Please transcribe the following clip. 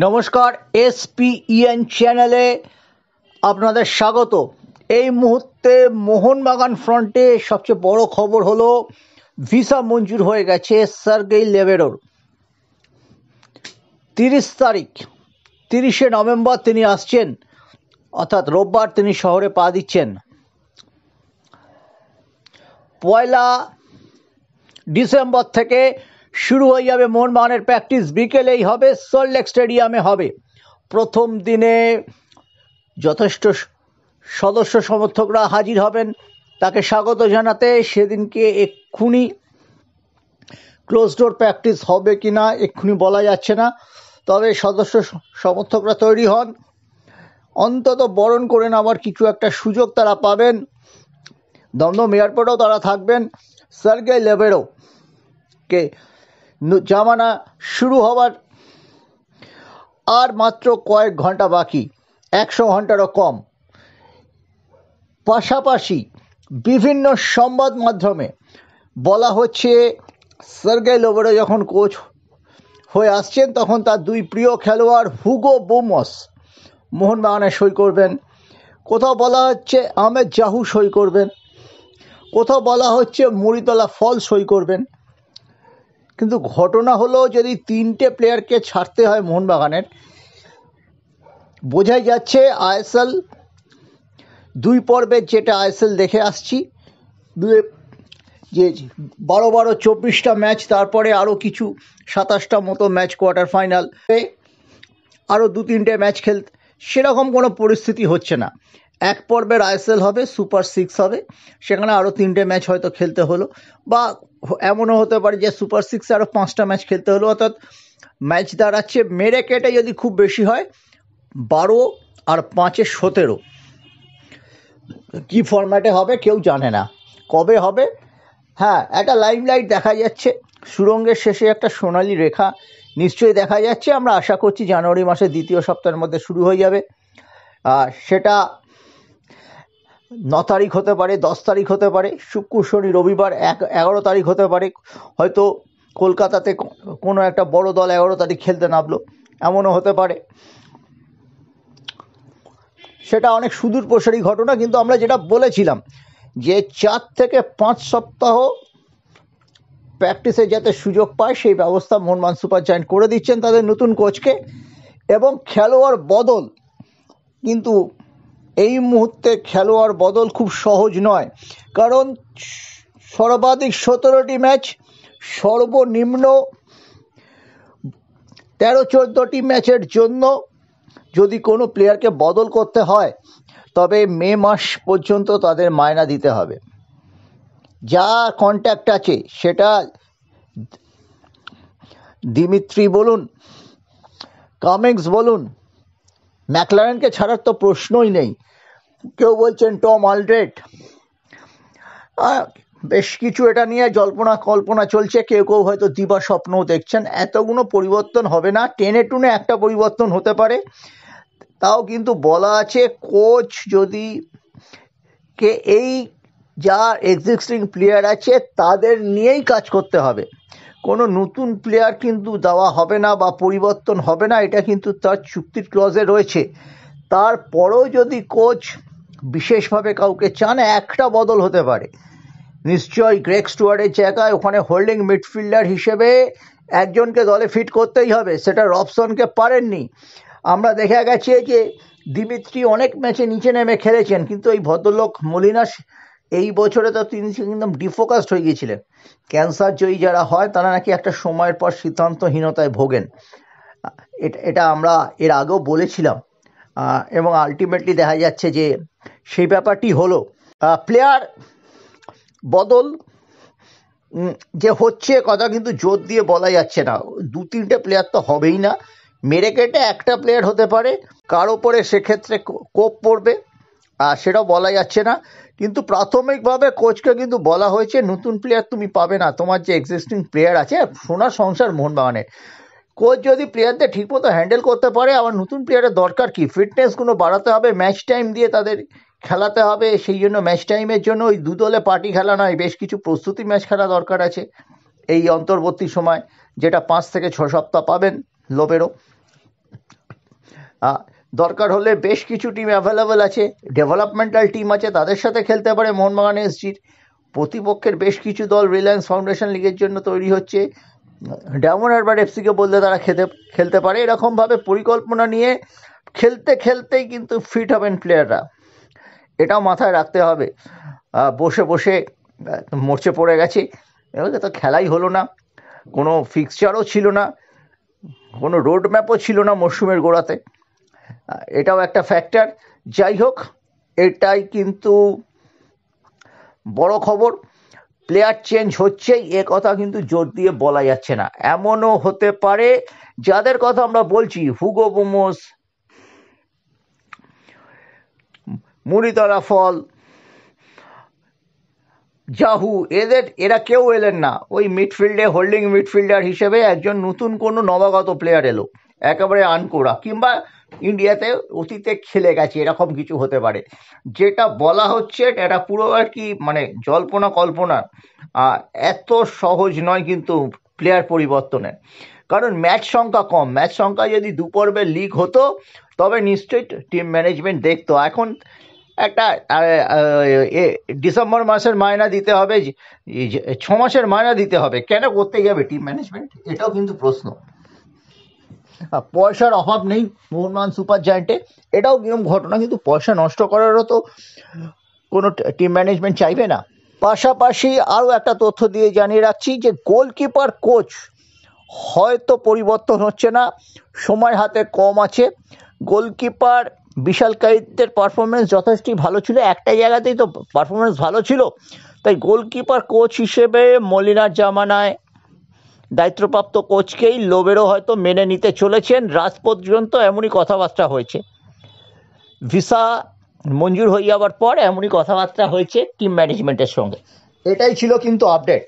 নমস্কার, এসপিইএন চ্যানেলে আপনাদের স্বাগত। এই মুহূর্তে মোহনবাগান ফ্রন্টে সবচেয়ে বড় খবর হলো ভিসা মঞ্জুর হয়ে গেছে সার্গেই লেভেরোর। 30 নভেম্বর তিনি আসছেন, অর্থাৎ রোববার তিনি শহরে পা দিচ্ছেন। 1 ডিসেম্বর থেকে শুরু হয়ে যাবে মোহনবাগানের প্র্যাকটিস। বিকেলেই হবে, সল্টলেক স্টেডিয়ামে হবে। প্রথম দিনে যথেষ্ট সদস্য সমর্থকরা হাজির হবেন তাকে স্বাগত জানাতে। সেদিনকে এক্ষুনি ক্লোজ ডোর প্র্যাকটিস হবে কি না এক্ষুনি বলা যাচ্ছে না, তবে সদস্য সমর্থকরা তৈরি হন। অন্তত বরণ করে নেওয়ার কিছু একটা সুযোগ তারা পাবেন। দমদম এয়ারপোর্টেও তারা থাকবেন। সার্গেই লেভেরোকে জামানা শুরু হবার আর মাত্র কয়েক ঘন্টা বাকি, 100 ঘন্টারও কম। পাশাপাশি বিভিন্ন সংবাদ মাধ্যমে বলা হচ্ছে সার্গেই লেভেরো যখন কোচ হয়ে আসছেন তখন তার দুই প্রিয় খেলোয়াড় হুগো বোমস মোহনবাগানে সই করবেন। কোথাও বলা হচ্ছে আহমেদ জাহু সই করবেন, কোথাও বলা হচ্ছে মুরিতলা ফল সই করবেন। কিন্তু ঘটনা হলো, যদি 3টে প্লেয়ারকে ছাড়তে হয় মোহনবাগানের, বোঝাই যাচ্ছে আইএসএল 2 পর্বের যেটা আইএসএল দেখে আসছি, যে 12-24টা ম্যাচ, তারপরে আরও কিছু 27টা মতো ম্যাচ কোয়ার্টার ফাইনাল, আরও 2-3টে ম্যাচ খেলতে, সেরকম কোনো পরিস্থিতি হচ্ছে না। 1 পর্বের আইএসএল হবে, সুপার 6 হবে, সেখানে আরও 3টে ম্যাচ হয়তো খেলতে হলো, বা এমনও হতে পারে যে সুপার 6 আরও 5টা ম্যাচ খেলতে হলো। অর্থাৎ ম্যাচ দাঁড়াচ্ছে মেরে কেটে যদি খুব বেশি হয় 12 আর 5-এ 17। কী ফরম্যাটে হবে কেউ জানে না, কবে হবে। হ্যাঁ, একটা লাইমলাইট দেখা যাচ্ছে, সুরঙ্গের শেষে একটা সোনালি রেখা নিশ্চয়ই দেখা যাচ্ছে। আমরা আশা করছি জানুয়ারি মাসের 2য় সপ্তাহের মধ্যে শুরু হয়ে যাবে। সেটা 9 তারিখ হতে পারে, 10 তারিখ হতে পারে, শুক্র শনি রবিবার 11 তারিখ হতে পারে। হয়তো কলকাতাতে কোনো একটা বড় দল 11 তারিখ খেলতে নামলো, এমনও হতে পারে। সেটা অনেক সুদূর প্রসারী ঘটনা, কিন্তু আমরা যেটা বলেছিলাম যে 4 থেকে 5 সপ্তাহ প্র্যাকটিসে যাতে সুযোগ পায় সেই ব্যবস্থা মোহনবাগান সুপার জায়ান্ট করে দিচ্ছেন তাদের নতুন কোচকে। এবং খেলোয়াড় বদল, কিন্তু এই মুহূর্তে খেলোয়াড় বদল খুব সহজ নয়, কারণ সর্বাধিক 17টি ম্যাচ, সর্বনিম্ন 13-14টি ম্যাচের জন্য যদি কোনো প্লেয়ারকে বদল করতে হয় তবে মে মাস পর্যন্ত তাদের মায়না দিতে হবে। যা কন্ট্যাক্ট আছে সেটা দিমিত্রি বলুন, কামিংস বলুন, ম্যাকলারেনকে ছাড়ার তো প্রশ্নই নেই। কেউ বলছেন টম অলড্রেট, বেশ কিছু এটা নিয়ে জল্পনা কল্পনা চলছে। কেউ কেউ হয়তো দিবা স্বপ্নও দেখছেন। এতগুলো পরিবর্তন হবে না, টেনে টুনে একটা পরিবর্তন হতে পারে। তাও কিন্তু বলা আছে কোচ যদি এই যা এক্সিস্টিং প্লেয়ার আছে তাদের নিয়েই কাজ করতে হবে, কোনো নতুন প্লেয়ার কিন্তু দেওয়া হবে না বা পরিবর্তন হবে না, এটা কিন্তু তার চুক্তির ক্লজে রয়েছে। তারপরেও যদি কোচ বিশেষভাবে কাউকে চান, একটা বদল হতে পারে। নিশ্চয়ই গ্রেগ স্টুয়ার্টের জায়গায় ওখানে হোল্ডিং মিডফিল্ডার হিসেবে একজনকে দলে ফিট করতেই হবে, সেটা রবসনকে পারেননি। আমরা দেখা গেছে যে দিমিত্রি অনেক ম্যাচে নিচে নেমে খেলেছেন, কিন্তু এই ভদ্রলোক মলিনাস এই বছরে তো তিনি একদম ডিফোকাসড হয়ে গিয়েছিলেন। ক্যান্সার জয়ী যারা হয় তারা নাকি একটা সময়ের পর সিদ্ধান্তহীনতায় ভোগেন, এটা আমরা এর আগেও বলেছিলাম, এবং আলটিমেটলি দেখা যাচ্ছে যে সেই ব্যাপারটি হলো। প্লেয়ার বদল যে হচ্ছে কথা কিন্তু জোর দিয়ে বলা যাচ্ছে না, 2-3টে প্লেয়ার তো হবেই না, মেরে কেটে একটা প্লেয়ার হতে পারে, কার ওপরে সেক্ষেত্রে কোপ পড়বে সেটাও বলা যাচ্ছে না। কিন্তু প্রাথমিকভাবে কোচকে কিন্তু বলা হয়েছে নতুন প্লেয়ার তুমি পাবে না, তোমার যে এক্সিস্টিং প্লেয়ার আছে, সোনার সংসার মোহনবাগানের। কোচ যদি প্লেয়ারদের ঠিকমতো হ্যান্ডেল করতে পারে, আবার নতুন প্লেয়ারের দরকার কি, ফিটনেসগুলো বাড়াতে হবে, ম্যাচ টাইম দিয়ে তাদের খেলাতে হবে। সেই জন্য ম্যাচ টাইমের জন্য ওই 2 দলে পার্টি খেলা নয়, বেশ কিছু প্রস্তুতি ম্যাচ খেলা দরকার আছে এই অন্তর্বর্তী সময়, যেটা 5 থেকে 6 সপ্তাহ পাবেন লোবেরও। দরকার হলে বেশ কিছু টিম অ্যাভেলেবেল আছে, ডেভেলপমেন্টাল টিম আছে, তাদের সাথে খেলতে পারে মোহনবাগান এসজির। প্রতিপক্ষের বেশ কিছু দল রিলায়েন্স ফাউন্ডেশন লিগের জন্য তৈরি হচ্ছে, ডায়মন্ড হারবার এফসিকে বললে তারা খেলতে পারে। এরকমভাবে পরিকল্পনা নিয়ে খেলতে খেলতেই কিন্তু ফিট হবেন প্লেয়াররা, এটাও মাথায় রাখতে হবে। বসে বসে মরচে পড়ে গেছে, এবারে তো খেলাই হলো না, কোনো ফিক্সচারও ছিল না, কোনো রোড ম্যাপও ছিল না মরশুমের গোড়াতে, এটাও একটা ফ্যাক্টর। যাই হোক, এটাই কিন্তু বড় খবর। প্লেয়ার চেঞ্জ হচ্ছেই, এ কথা কিন্তু জোর দিয়ে বলা যাচ্ছে না। এমনও হতে পারে যাদের কথা আমরা বলছি, হুগো বোমোস, মুরিতলা ফল, জাহু, এরা কেউ এলেন না, ওই মিডফিল্ডে হোল্ডিং মিডফিল্ডার হিসেবে একজন নতুন কোনো নবাগত প্লেয়ার এলো, একেবারে আনকোরা, কিংবা ইন্ডিয়াতে অতীতে খেলে গেছে, এরকম কিছু হতে পারে। যেটা বলা হচ্ছে এটা পুরো আর কি মানে জল্পনা কল্পনা, এত সহজ নয় কিন্তু প্লেয়ার পরিবর্তনের, কারণ ম্যাচ সংখ্যা কম। ম্যাচ সংখ্যা যদি 2 পর্বের লিগ হতো তবে নিশ্চয়ই টিম ম্যানেজমেন্ট দেখতো। এখন একটা ডিসেম্বর মাসের মায়না দিতে হবে, 6 মাসের মায়না দিতে হবে, কেন করতে যাবে টিম ম্যানেজমেন্ট? এটাও কিন্তু প্রশ্ন। পয়সার অভাব নেই মোহনবাগান সুপার জায়ান্টে, এটাও নিয়ম ঘটনা, কিন্তু পয়সা নষ্ট করারও তো কোনো টিম ম্যানেজমেন্ট চাইবে না। পাশাপাশি আরও একটা তথ্য দিয়ে জানিয়ে রাখছি যে গোলকিপার কোচ হয়তো পরিবর্তন হচ্ছে না, সময় হাতে কম আছে। গোলকিপার বিশাল কাইতের পারফরমেন্স যথেষ্টই ভালো ছিল, একটা জায়গাতেই তো পারফরমেন্স ভালো ছিল, তাই গোলকিপার কোচ হিসেবে মলিনার জামানায় দায়িত্বপ্রাপ্ত কোচকেই লোবেরো হয়তো মেনে নিতে চলেছেন। রাত পর্যন্ত এমনই কথাবার্তা হয়েছে, ভিসা মঞ্জুর হয়ে যাওয়ার পর এমনই কথাবার্তা হয়েছে টিম ম্যানেজমেন্টের সঙ্গে। এটাই ছিল কিন্তু আপডেট।